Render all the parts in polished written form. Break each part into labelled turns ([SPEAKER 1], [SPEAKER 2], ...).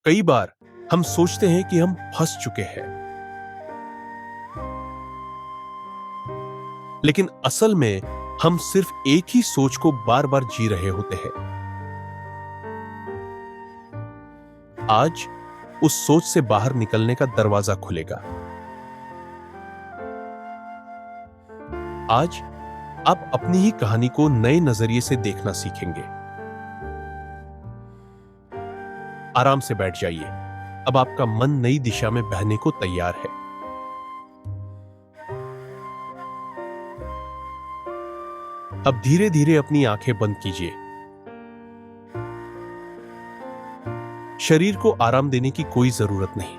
[SPEAKER 1] कई बार हम सोचते हैं कि हम फंस चुके हैं, लेकिन असल में हम सिर्फ एक ही सोच को बार बार जी रहे होते हैं। आज उस सोच से बाहर निकलने का दरवाजा खुलेगा। आज आप अपनी ही कहानी को नए नजरिए से देखना सीखेंगे। आराम से बैठ जाइए। अब आपका मन नई दिशा में बहने को तैयार है। अब धीरे धीरे अपनी आंखें बंद कीजिए। शरीर को आराम देने की कोई जरूरत नहीं।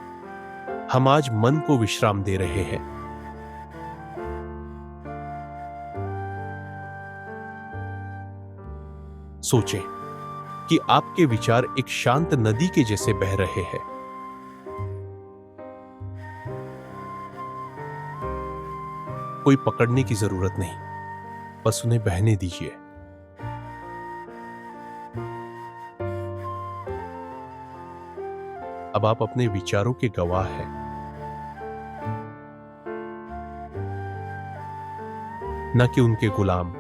[SPEAKER 1] हम आज मन को विश्राम दे रहे हैं। सोचें कि आपके विचार एक शांत नदी के जैसे बह रहे हैं। कोई पकड़ने की जरूरत नहीं, बस उन्हें बहने दीजिए। अब आप अपने विचारों के गवाह हैं, न कि उनके गुलाम।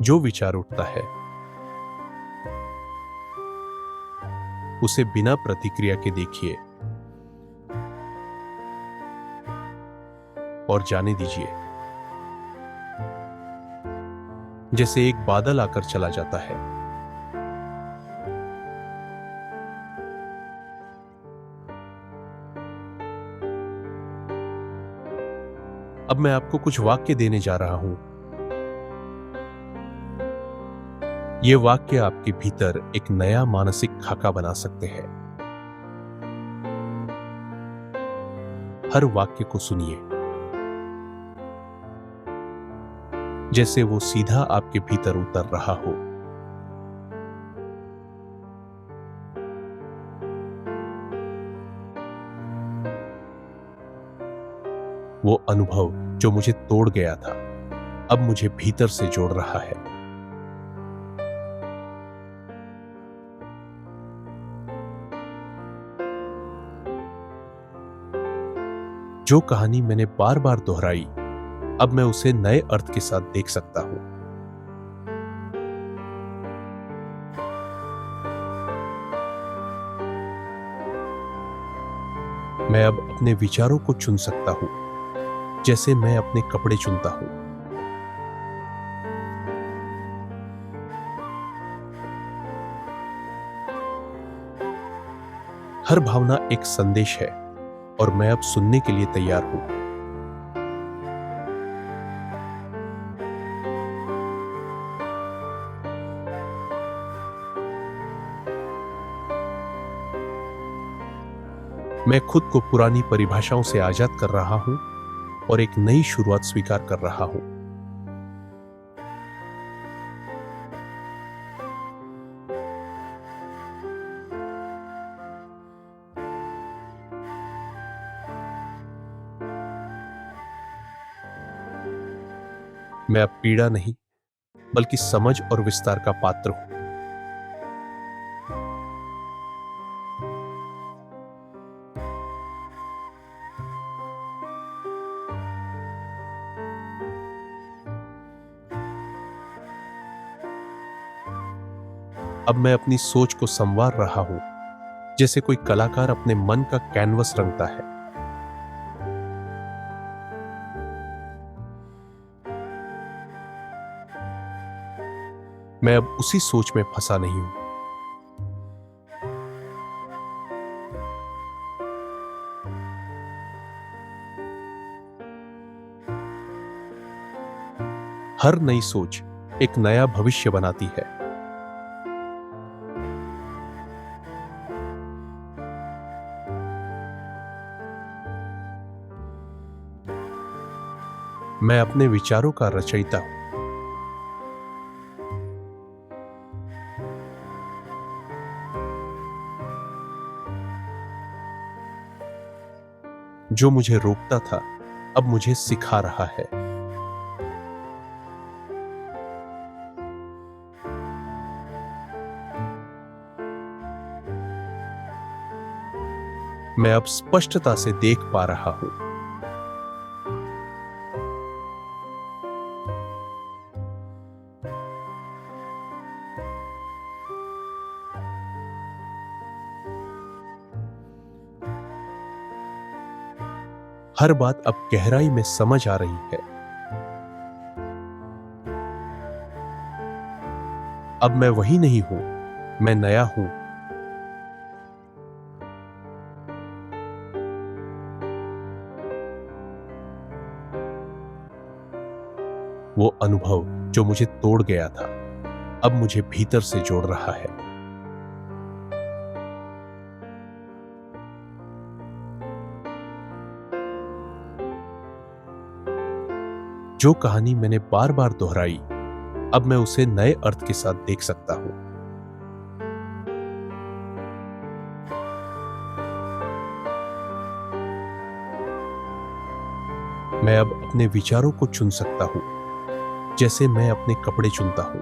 [SPEAKER 1] जो विचार उठता है उसे बिना प्रतिक्रिया के देखिए और जाने दीजिए, जैसे एक बादल आकर चला जाता है। अब मैं आपको कुछ वाक्य देने जा रहा हूं। ये वाक्य आपके भीतर एक नया मानसिक खाका बना सकते हैं। हर वाक्य को सुनिए जैसे वो सीधा आपके भीतर उतर रहा हो। वो अनुभव जो मुझे तोड़ गया था, अब मुझे भीतर से जोड़ रहा है। जो कहानी मैंने बार बार दोहराई, अब मैं उसे नए अर्थ के साथ देख सकता हूं। मैं अब अपने विचारों को चुन सकता हूं, जैसे मैं अपने कपड़े चुनता हूं। हर भावना एक संदेश है और मैं अब सुनने के लिए तैयार हूं। मैं खुद को पुरानी परिभाषाओं से आजाद कर रहा हूं और एक नई शुरुआत स्वीकार कर रहा हूं। मैं अब पीड़ा नहीं, बल्कि समझ और विस्तार का पात्र हूं। अब मैं अपनी सोच को संवार रहा हूं, जैसे कोई कलाकार अपने मन का कैनवस रंगता है। मैं अब उसी सोच में फंसा नहीं हूं। हर नई सोच एक नया भविष्य बनाती है। मैं अपने विचारों का रचयिता हूं। जो मुझे रोकता था, अब मुझे सिखा रहा है। मैं अब स्पष्टता से देख पा रहा हूं। हर बात अब गहराई में समझ आ रही है। अब मैं वही नहीं हूं, मैं नया हूं। वो अनुभव जो मुझे तोड़ गया था, अब मुझे भीतर से जोड़ रहा है। जो कहानी मैंने बार बार दोहराई, अब मैं उसे नए अर्थ के साथ देख सकता हूं। मैं अब अपने विचारों को चुन सकता हूं, जैसे मैं अपने कपड़े चुनता हूं।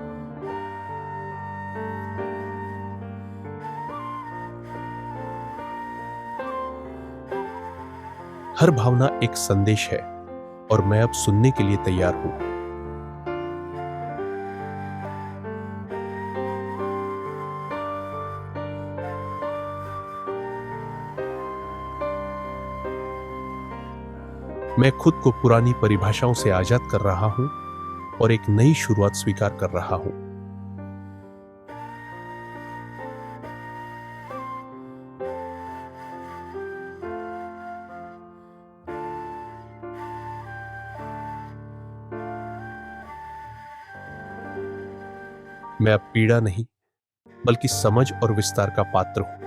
[SPEAKER 1] हर भावना एक संदेश है और मैं अब सुनने के लिए तैयार हूं। मैं खुद को पुरानी परिभाषाओं से आजाद कर रहा हूं और एक नई शुरुआत स्वीकार कर रहा हूं। मैं अब पीड़ा नहीं, बल्कि समझ और विस्तार का पात्र हूं।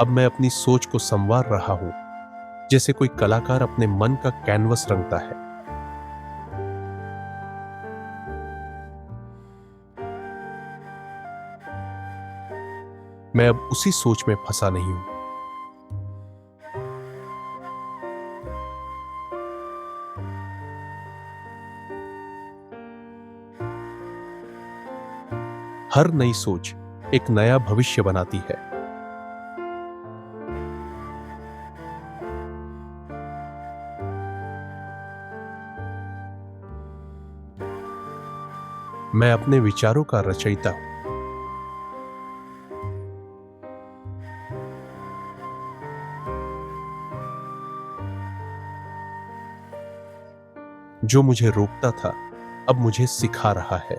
[SPEAKER 1] अब मैं अपनी सोच को संवार रहा हूं, जैसे कोई कलाकार अपने मन का कैनवस रंगता है। मैं अब उसी सोच में फंसा नहीं हूं। हर नई सोच एक नया भविष्य बनाती है। मैं अपने विचारों का रचयिता हूं। जो मुझे रोकता था, अब मुझे सिखा रहा है।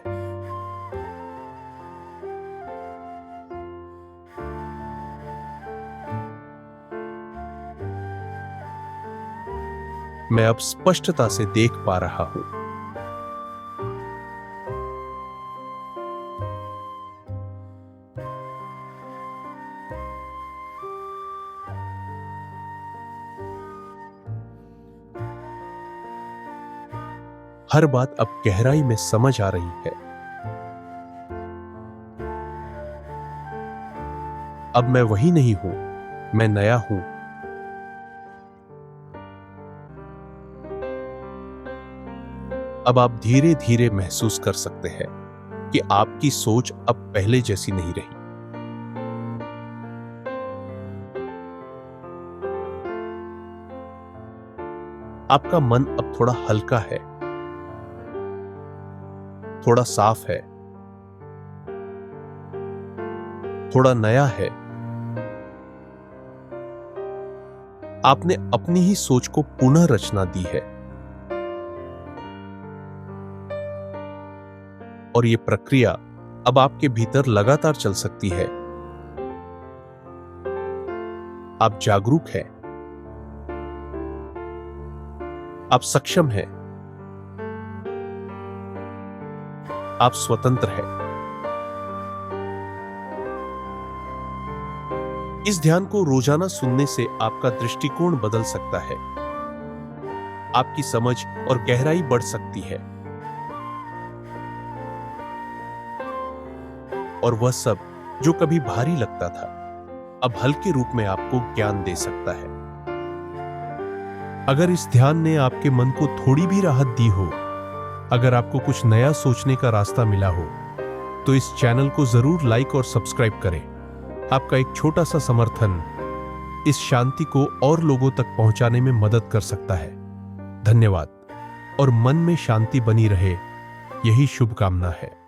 [SPEAKER 1] मैं अब स्पष्टता से देख पा रहा हूं। हर बात अब गहराई में समझ आ रही है। अब मैं वही नहीं हूं, मैं नया हूं। अब आप धीरे धीरे महसूस कर सकते हैं कि आपकी सोच अब पहले जैसी नहीं रही। आपका मन अब थोड़ा हल्का है, थोड़ा साफ है, थोड़ा नया है। आपने अपनी ही सोच को पुनः रचना दी है और यह प्रक्रिया अब आपके भीतर लगातार चल सकती है। आप जागरूक हैं, आप सक्षम हैं, आप स्वतंत्र हैं। इस ध्यान को रोजाना सुनने से आपका दृष्टिकोण बदल सकता है, आपकी समझ और गहराई बढ़ सकती है, और वह सब जो कभी भारी लगता था, अब हल्के रूप में आपको ज्ञान दे सकता है। अगर इस ध्यान ने आपके मन को थोड़ी भी राहत दी हो, अगर आपको कुछ नया सोचने का रास्ता मिला हो, तो इस चैनल को जरूर लाइक और सब्सक्राइब करें। आपका एक छोटा सा समर्थन इस शांति को और लोगों तक पहुंचाने में मदद कर सकता है। धन्यवाद। और मन में शांति बनी रहे, यही शुभकामना है।